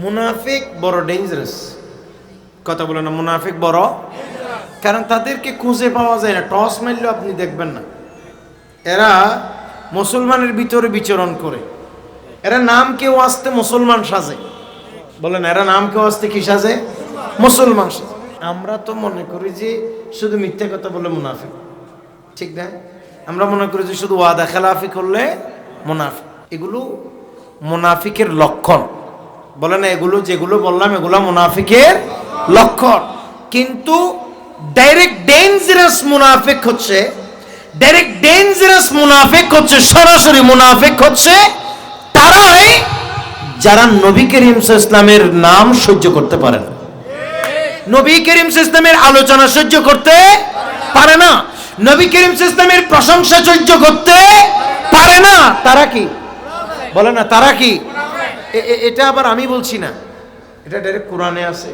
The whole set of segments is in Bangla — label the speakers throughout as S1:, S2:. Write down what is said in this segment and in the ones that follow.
S1: মুনাফিক বড় ডেঞ্জারাস। কথা বলে না, মুনাফিক বড়, কারণ তাদেরকে খুঁজে পাওয়া যায় না, টস মারলেও আপনি দেখবেন না। এরা মুসলমানের ভিতরে বিচরণ করে, এরা নাম কেউ আসতে মুসলমান সাজে। বলেন, এরা নাম কেউ আসতে কি সাজে? মুসলমান সাজে। আমরা তো মনে করি যে শুধু মিথ্যা কথা বলে মুনাফিক, ঠিক না? আমরা মনে করি যে শুধু ওয়াদা খেলাফি করলে মুনাফিক। এগুলো মুনাফিকের লক্ষণ। বলে না, এগুলো যেগুলো বললাম এগুলো মুনাফিকের লক্ষণ। কিন্তু ডাইরেক্ট ডেঞ্জারাস মুনাফিক হচ্ছে, সরাসরি মুনাফিক হচ্ছে তারাই যারা নবী করিম সাল্লাল্লাহু আলাইহি ওয়াসাল্লামের নাম সহ্য করতে পারে না, নবী করিম সাল্লাল্লাহু আলাইহি ওয়াসাল্লামের আলোচনা সহ্য করতে পারে না, নবী করিম সাল্লাল্লাহু আলাইহি ওয়াসাল্লামের প্রশংসা সহ্য করতে পারে না। তারা কি বলে না? তারা কি? এটা আবার আমি বলছি না, এটা ডাইরেক্ট কোরআনে আছে।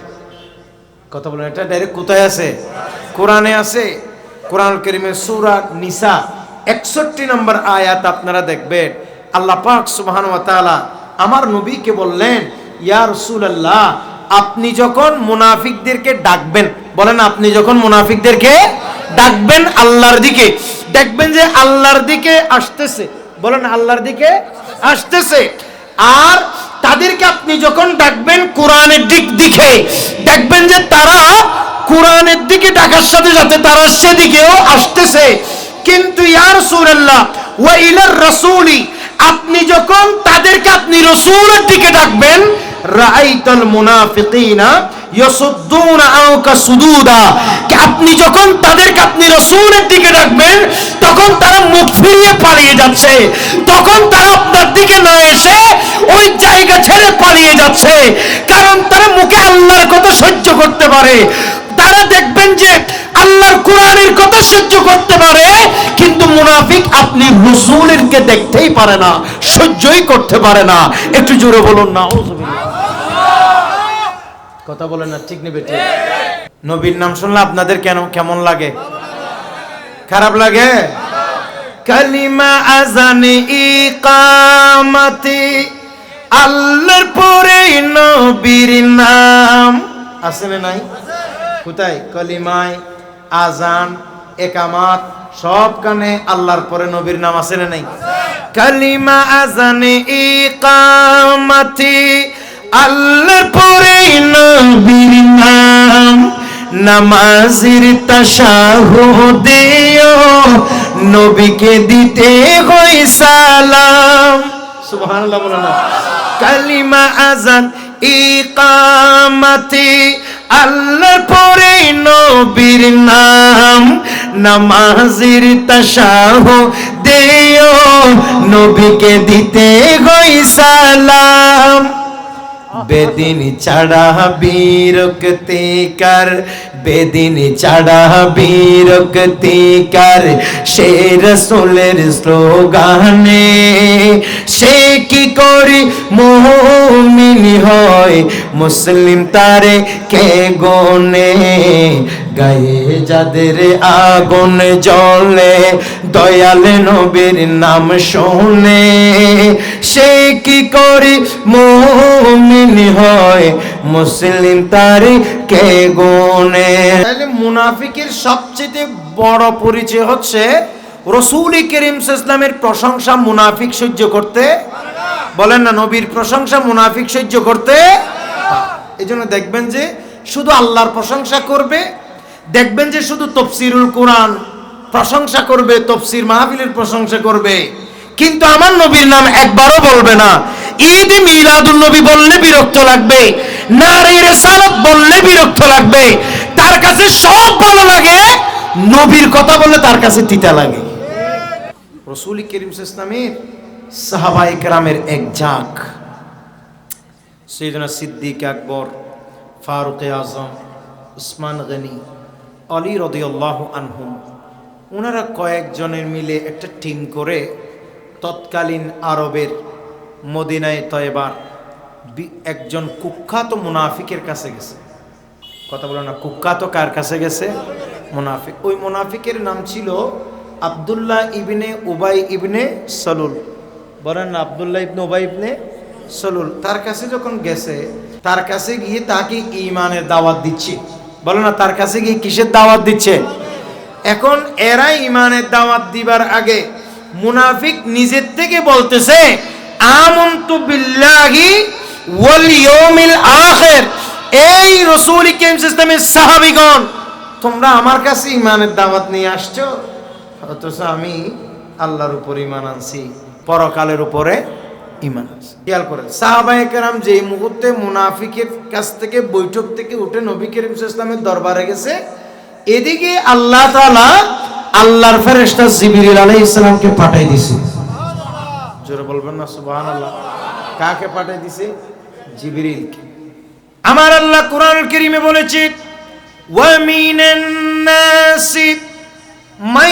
S1: কথা বলেন, এটা ডাইরেক্ট কোথায় আছে? কোরআনে আছে। কোরআনুল কারীমের সূরা নিসা 61 নম্বর আয়াত আপনারা দেখবেন, আল্লাহ পাক সুবহানাহু ওয়া তাআলা আমার নবীকে বললেন, ইয়া রাসূলুল্লাহ, আপনি যখন মুনাফিকদেরকে ডাকবেন, বলেন আপনি যখন মুনাফিকদেরকে ডাকবেন আল্লাহর দিকে, দেখবেন যে আল্লাহর দিকে আসতেছে, বলেন আল্লাহর দিকে আসতেছে। আর তাদেরকে আপনি যখন ডাকবেন কোরআনের দিকে, দেখবেন যে তারা কোরআনের দিকে ডাকার সাথে সাথে তারা সেদিকেও আসতেছে। কিন্তু ইয়া রাসূলুল্লাহ ওয়া ইলার রাসূলি, আপনি যখন তাদেরকে আপনি রাসূলের দিকে ডাকবেন, রাআইতাল মুনাফিকিনা ইয়াসুদ্দুনা আনকা সুদুদা, আপনি যখন তাদেরকে আপনি রাসূলের দিকে ডাকবেন তখন তারা মুখ ফিরিয়ে পালিয়ে যাচ্ছে, তখন তারা আপনার দিকে না এসে ওই জায়গা ছেড়ে পালিয়ে যাচ্ছে, কারণ তারা মুখে আল্লাহর কথা সহ্য করতে পারে। তারা দেখবেন যে আল্লাহর কোরআনের কথা সহ্য করতে পারে, কিন্তু মুনাফিক আপনি রাসূলেরকে দেখতেই পারে না, সহ্যই করতে পারে না। একটু জোরে বলুন না। কথা বলেন না, ঠিক নেবে? ঠিক। নবীর নাম শুনলে আপনাদের কেমন লাগে? খারাপ লাগে? কালিমা আজানে ইকামতি, আল্লাহর পরে নবীর নাম আছে না নাই? কোথায়? কলিমায়, আজান, একামাত, সব কানে আল্লাহর পরে নবীর নাম আছে না নাই? কালিমা আজানে ইকামতি, আল্লাহর পরে নবীর নাম, নামাজের তাশাহুদেও নবীকে দিতে হয় সালাম। সুবহানাল্লাহ বলেন না। কালিমা আজান ইকামতি, আল্লাহর পরে নবীর নাম, নামাজের তাশাহুদেও নবীকে দিতে হয় সালাম। বেদিন ছাড়া বিরক্তি কার, বেদিন ছাড়া বিরক্তি কার, সে রাসূলের স্লোগানে সে কি করে মুমিন হয়, মুসলিম তারে কে গনে, গায়ে যাদের আগুন জ্বলে দয়াল নবীর নাম শুনে, সে কি করে মুমিন হয়, মুসলিম তারে কে গনে। তাহলে মুনাফিকের সবচেয়ে বড় পরিচয় হচ্ছে রাসূল করিম সাল্লাল্লাহু আলাইহি ওয়াসাল্লামের প্রশংসা মুনাফিক সহ্য করতে বলেন না, নবীর প্রশংসা মুনাফিক সহ্য করতে। এজন্য দেখবেন যে শুধু আল্লাহর প্রশংসা করবে, দেখবেন যে শুধু তাফসীরুল কোরআন প্রশংসা করবে, তাফসীর মাহফিলের প্রশংসা করবে, কিন্তু আমার নবীর নাম একবারও বলবে না। ঈদ মিলাদুন নবী বললে বিরক্ত লাগবে, নারে রিসালাত বললে বিরক্ত লাগবে, তার কাছে সব ভালো লাগে, নবীর কথা বললে তার কাছে তিতা লাগে। রাসূল করিম সাল্লাল্লাহু আলাইহি ওয়াসাল্লামের সাহাবায়ে কেরামের এক ঝাঁক, সাইয়েদনা সিদ্দিক আকবর, ফারুক আজম, উসমান গনি, আলী রাদিয়াল্লাহু আনহুম, ওনারা কয়েকজনের মিলে একটা টিম করে তৎকালীন আরবের মদিনায় তয়বার একজন কুখ্যাত মুনাফিকের কাছে গেছে। কথা বলো না, কুখ্যাত কার কাছে গেছে? মুনাফিক। ওই মুনাফিকের নাম ছিল আব্দুল্লাহ ইবনে উবাই ইবনে সালুল। বলেন না, আব্দুল্লাহ ইবনে উবাই ইবনে সলুল তার কাছে যখন গেছে, তার কাছে গিয়ে তাকে ঈমানের দাওয়াত দিচ্ছে। বলো না, তার কাছে গিয়ে কিসের দাওয়াত দিচ্ছে? এখন এরা ঈমানের দাওয়াত দিবার আগে মুনাফিক নিজের থেকে বলতেছে আমানতু বিল্লাহি ওয়াল ইয়াউমিল আখির। এই রাসূল কারীম সাল্লাল্লাহু সাহাবীগণ, তোমরা আমার কাছে ঈমানের দাওয়াত নিয়ে আসছো, অথচ আমি আল্লাহর উপর ঈমান আনছি, পরকালের উপরে ঈমান আনছি। খেয়াল করেন সাহাবায়ে কেরাম যেই মুহূর্তে মুনাফিকের কাছ থেকে বৈঠক থেকে উঠে নবী করিম সাল্লাল্লাহু আলাইহি ওয়াসাল্লামের দরবারে গেছে, এদিকে আল্লাহ তাআলা আল্লাহর ফেরেশতা জিবরিল আলাইহিস সালামকে পাঠিয়ে দিয়েছে। জোরে বলবেন না সুবহানাল্লাহ। কাকে পাঠিয়ে দিয়েছে? জিবরিলকে। আমার আল্লাহ কোরআনুল কারীমে বলেছে ওয়া মিনান নাসি মান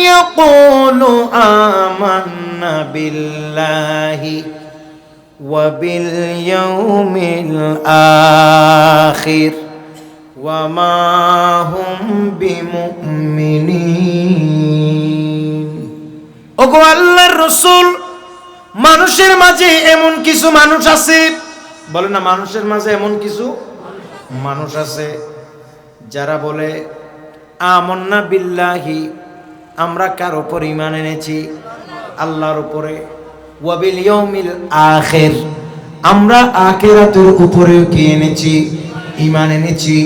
S1: ইয়াকুলু আমান্না বিল্লাহি ওয়া বিল ইয়াউমিল আখির ওয়া মা হুম বিমুমিনিন। ওগো আল্লাহর রাসূল, মানুষের মাঝে এমন কিছু মানুষ আছে, বলে না মানুষের মাঝে এমন কিছু মানুষ আছে যারা বলে আমান্না বিল্লাহি, আমরা কার উপর ঈমান এনেছি? আল্লাহর উপরে। ওয়া বিল ইয়াউমিল আখির, আমরা আখিরাতের উপরে কি এনেছি? ঈমান এনেছি।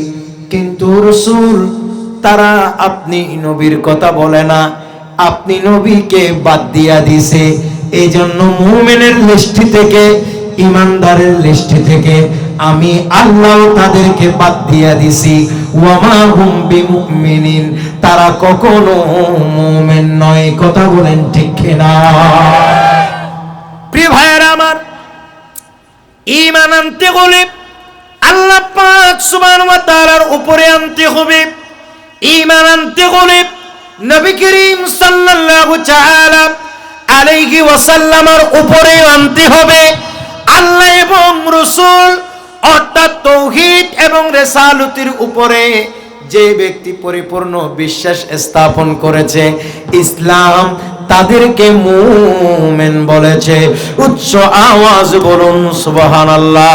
S1: কিন্তু রাসূল, তারা আপনি নবীর কথা বলে না, আপনি নবীকে বাদ দিয়া দিছে। এই জন্য মুমিনের লিস্ট থেকে, ইমানদারের লিস্ট থেকে আমি আল্লাহ তাদেরকে বাদ দিয়া দিছি। ওয়া মা হুম বিমুমিনিন, তারা কখনো মুমিন নয়। কথা বলেন ঠিক কিনা? প্রিয় ভাইয়েরা আমার, ঈমান আনতে হলে আল্লাহ পাক সুবহানাহু ওয়া তাআলার উপরে আনতে হবে। ঈমান আনতে হলে নবী করিম সাল্লাল্লাহু তাআলা আলাইহি ওয়াসাল্লামের উপরে আনতে হবে। আল্লাহ এবং রাসূল অর্থাৎ তাওহীদ এবং রিসালাতের উপরে যে ব্যক্তি পরিপূর্ণ বিশ্বাস স্থাপন করেছে, ইসলাম তাদেরকে মুমিন বলেছে। উচ্চ আওয়াজ বলুন সুবহানাল্লাহ।